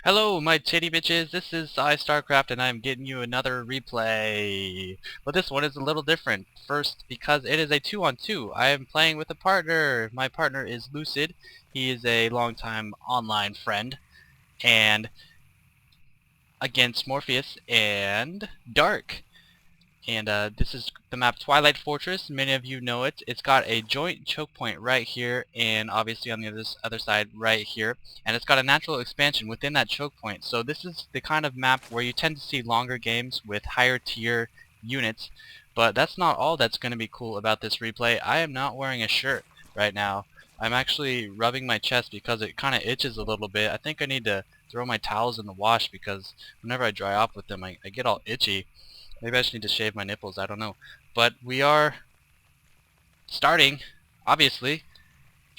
Hello, my titty bitches. This is PsyStarcraft, and I'm getting you another replay. But this one is a little different. First, because it is a 2-on-2. I am playing with a partner. My partner is Lucid. He is a longtime online friend, and against Morpheus and Dark. And this is the map Twilight Fortress. Many of you know it. It's got a joint choke point right here, and obviously on the other side right here. And it's got a natural expansion within that choke point. So this is the kind of map where you tend to see longer games with higher tier units. But that's not all that's going to be cool about this replay. I am not wearing a shirt right now. I'm actually rubbing my chest because it kind of itches a little bit. I think I need to throw my towels in the wash because whenever I dry off with them, I get all itchy. Maybe I just need to shave my nipples, I don't know. But we are starting, obviously,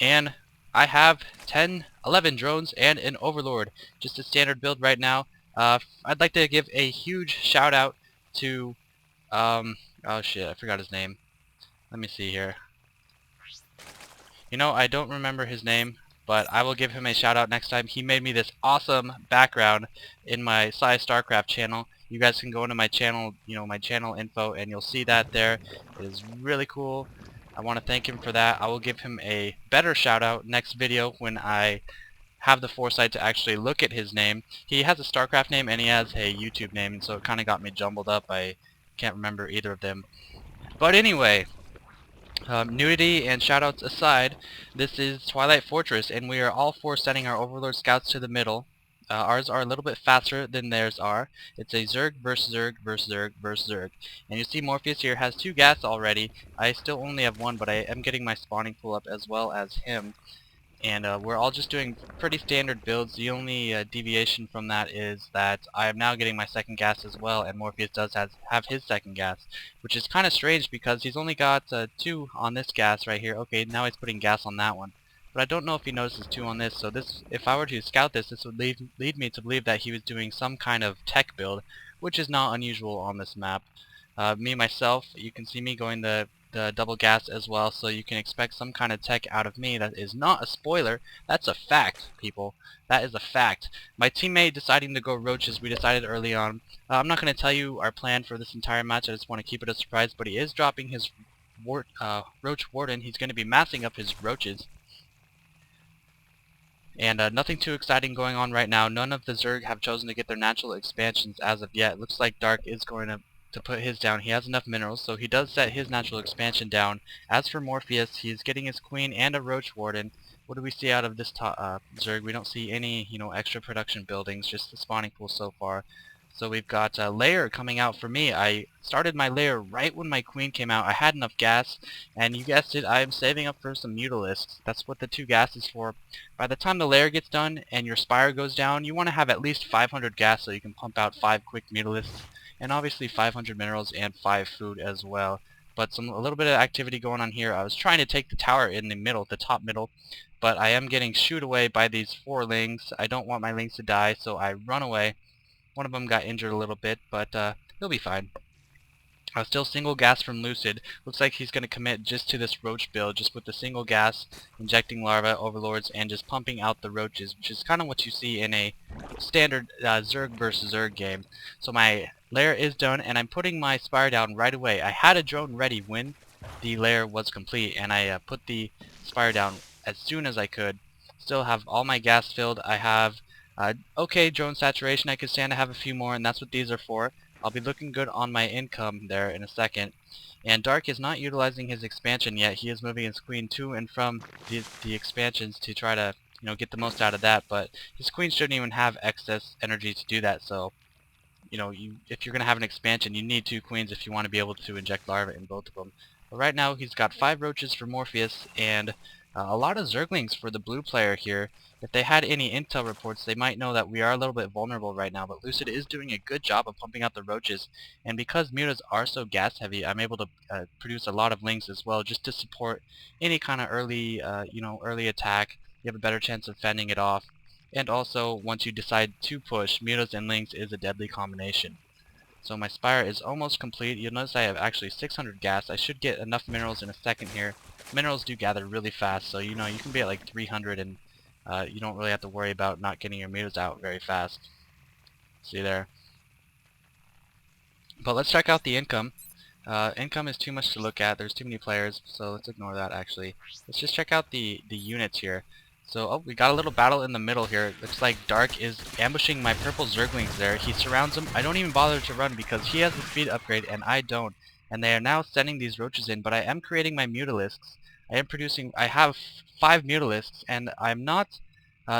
and I have 10, 11 drones and an overlord. Just a standard build right now. I'd like to give a huge shout out to, oh shit, I forgot his name. Let me see here. You know, I don't remember his name, but I will give him a shout out next time. He made me this awesome background in my PsyStarcraft channel. You guys can go into my channel, my channel info, and you'll see that there. It is really cool. I want to thank him for that. I will give him a better shout out next video when I have the foresight to actually look at his name. He has a StarCraft name and he has a YouTube name, and so it kind of got me jumbled up. I can't remember either of them. But anyway, nudity and shoutouts aside, this is Twilight Fortress, and we are all four sending our Overlord Scouts to the middle. Ours are a little bit faster than theirs are. It's a Zerg versus Zerg versus Zerg versus Zerg. And you see Morpheus here has 2 gas already. I still only have 1, but I am getting my spawning pool up as well as him. And we're all just doing pretty standard builds. The only deviation from that is that I am now getting my second gas as well, and Morpheus does have his second gas, which is kind of strange because he's only got 2 on this gas right here. Okay, now he's putting gas on that one. But I don't know if he notices 2 on this, so this, if I were to scout this, this would lead me to believe that he was doing some kind of tech build, which is not unusual on this map. Me myself, you can see me going the double gas as well, so you can expect some kind of tech out of me. That is not a spoiler, that's a fact, people. That is a fact. My teammate deciding to go roaches, we decided early on. I'm not going to tell you our plan for this entire match, I just want to keep it a surprise, but he is dropping his roach warden. He's going to be massing up his roaches. And nothing too exciting going on right now. None of the Zerg have chosen to get their natural expansions as of yet. It looks like Dark is going to put his down. He has enough minerals, so he does set his natural expansion down. As for Morpheus, he's getting his queen and a roach warden. What do we see out of this Zerg? We don't see any, extra production buildings, just the spawning pool so far. So we've got a lair coming out for me. I started my lair right when my queen came out. I had enough gas, and you guessed it, I am saving up for some mutalisks. That's what the 2 gas is for. By the time the lair gets done and your spire goes down, you want to have at least 500 gas so you can pump out 5 quick mutalisks, and obviously 500 minerals and 5 food as well. But a little bit of activity going on here. I was trying to take the tower in the middle, the top middle, but I am getting shooed away by these 4 lings. I don't want my lings to die, so I run away. One of them got injured a little bit, but he'll be fine. Still single gas from Lucid. Looks like he's going to commit just to this roach build, just with the single gas, injecting larva, overlords, and just pumping out the roaches, which is kind of what you see in a standard Zerg versus Zerg game. So my lair is done, and I'm putting my spire down right away. I had a drone ready when the lair was complete, and I put the spire down as soon as I could. Still have all my gas filled. I have okay drone saturation. I could stand to have a few more, and that's what these are for. I'll be looking good on my income there in a second. And Dark is not utilizing his expansion yet. He is moving his queen to and from the expansions to try to, get the most out of that. But his queen shouldn't even have excess energy to do that. So, if you're going to have an expansion, you need 2 queens if you want to be able to inject larvae in both of them. But right now, he's got 5 roaches for Morpheus and a lot of zerglings for the blue player here. If they had any intel reports, they might know that we are a little bit vulnerable right now, but Lucid is doing a good job of pumping out the roaches, and because mutas are so gas heavy, I'm able to produce a lot of lings as well, just to support any kind of early, early attack. You have a better chance of fending it off, and also once you decide to push, mutas and lings is a deadly combination. So my spire is almost complete. You'll notice I have actually 600 gas. I should get enough minerals in a second here. Minerals do gather really fast, so you can be at like 300 in you don't really have to worry about not getting your mutas out very fast. See there. But let's check out the income. Income is too much to look at. There's too many players, so let's ignore that actually. Let's just check out the units here. So, oh, we got a little battle in the middle here. Looks like Dark is ambushing my purple zerglings there. He surrounds them. I don't even bother to run because he has the speed upgrade and I don't. And they are now sending these roaches in, but I am creating my mutalisks. I have 5 mutalisks, and I'm not,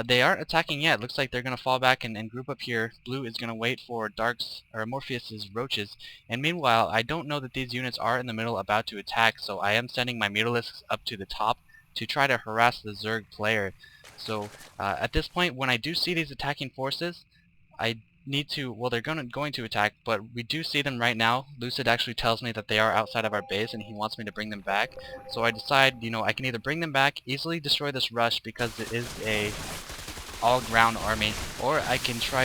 they aren't attacking yet. Looks like they're going to fall back and group up here. Blue is going to wait for Dark's, or Morpheus's roaches. And meanwhile, I don't know that these units are in the middle about to attack, so I am sending my mutalisks up to the top to try to harass the Zerg player. So at this point, when I do see these attacking forces, I need to, well, they're going to attack, but we do see them right now. Lucid actually tells me that they are outside of our base and he wants me to bring them back. So I decide, you know, I can either bring them back, easily destroy this rush because it is a all-ground army, or I can try